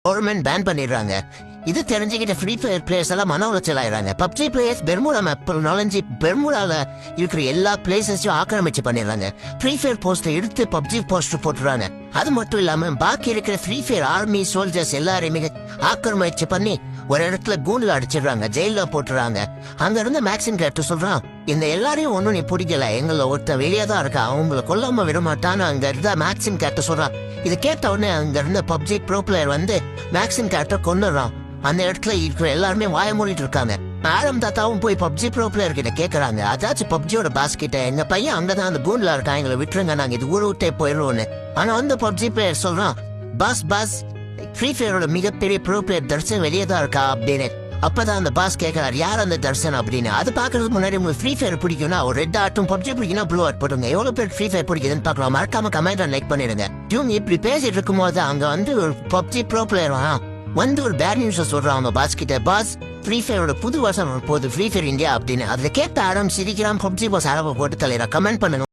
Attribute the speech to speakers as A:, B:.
A: Government pan பண்ணிடுறாங்க. இது தெரிஞ்சுக்கிட்ட ஃப்ரீ ஃபயர் பிளேயர்ஸ் எல்லாம் மன உளைச்சல் ஆயிடுறாங்க. பப்ஜி பிளேயர்ஸ் பெர்முடா மேப் நுழைஞ்சி பெர்முடால இருக்கிற எல்லா பிளேசஸையும் ஆக்கிரமிச்சு பண்ணிடுறாங்க. ஃப்ரீ ஃபயர் போஸ்டர் எடுத்து பப்ஜி போஸ்டர் போட்டுறாங்க. அது மட்டும் இல்லாம பாக்கி இருக்கிற ஃப்ரீ ஃபயர் ஆர்மி சோல்ஜர்ஸ் எல்லாரையுமே ஆக்கிரமிச்சு பண்ணி ஒரு இடத்துல கூண்டுல அடிச்சிடுறாங்க, ஜெயில போட்டுறாங்க. அங்க இருந்து மேக்ஸின் கேரக்டர் சொல்றான், இந்த எல்லாரையும் ஒன்னும் நீ பிடிக்கல, எங்களை ஒருத்த வெளியே தான் இருக்கா, அவங்கள கொல்லாம விடமாட்டான்னு அங்க இருந்த மேக்ஸின் கேரக்டர் சொல்றான். இது கேட்ட உடனே அங்க இருந்த பப்ஜி ப்ரோ பிளேயர் வந்து மேக்ஸின் கேரக்டர் கொண்டுறான். அந்த இடத்துல இருக்கிற எல்லாருமே வாய மூடிட்டு இருக்காங்க. ஆரம் தாத்தாவும் போய் பப்ஜி ப்ரோ பிளேயர் கிட்ட கேக்குறாங்க, அதாச்சும் பப்ஜியோட பாஸ் கிட்ட, எங்க பையன் அங்கதான் அந்த கூண்டுல இருக்கா, எங்களை விட்டுருங்க, நாங்க இது ஊரு விட்டே போயிடுவோன்னு. ஆனா வந்து பப்ஜி பிளேயர் சொல்றான், பாஸ் ஃப்ரீ ஃபயரோட மிகப்பெரிய ப்ரோ பிளேயர் தர்சன் வெளியே தான் இருக்கா அப்படின்னு. அப்பதான் அந்த பாஸ் கேட்கிறார், யார் அந்த தர்சன் அப்படின்னு. அது பாக்குறதுக்கு முன்னாடி உங்களுக்கு ஃப்ரீ ஃபயர் பிடிக்கும்னா ஒரு ரெட் ஆட்டும், பப்ஜி பிடிக்கும்னா ப்ளூ ஆட் போட்டுங்க. எவ்வளவு பேர் ஃப்ரீ ஃபயர் பிடிக்குதுன்னு பார்க்கலாம். மறக்காம கமெண்ட் லைக் பண்ணிடுங்க. இவங்க இப்படி பேசிட்டு இருக்கும் போது அங்க வந்து ஒரு பப்ஜி ப்ரோ பிளேயர் வந்து ஒரு பேட் நியூஸ் சொல்றான் அவங்க பாஸ் கிட்ட. பாஸ், ஃப்ரீ ஃபயரோட புது வருஷம் போகுது, ஃப்ரீ ஃபயர் இந்தியா அப்படின்னு. அதுல கேட்ட ஆரம் சிரிக்கிறான். பப்ஜி பாஸ் ஆரம்ப போட்டு தலைவரா கமெண்ட் பண்ணுங்க.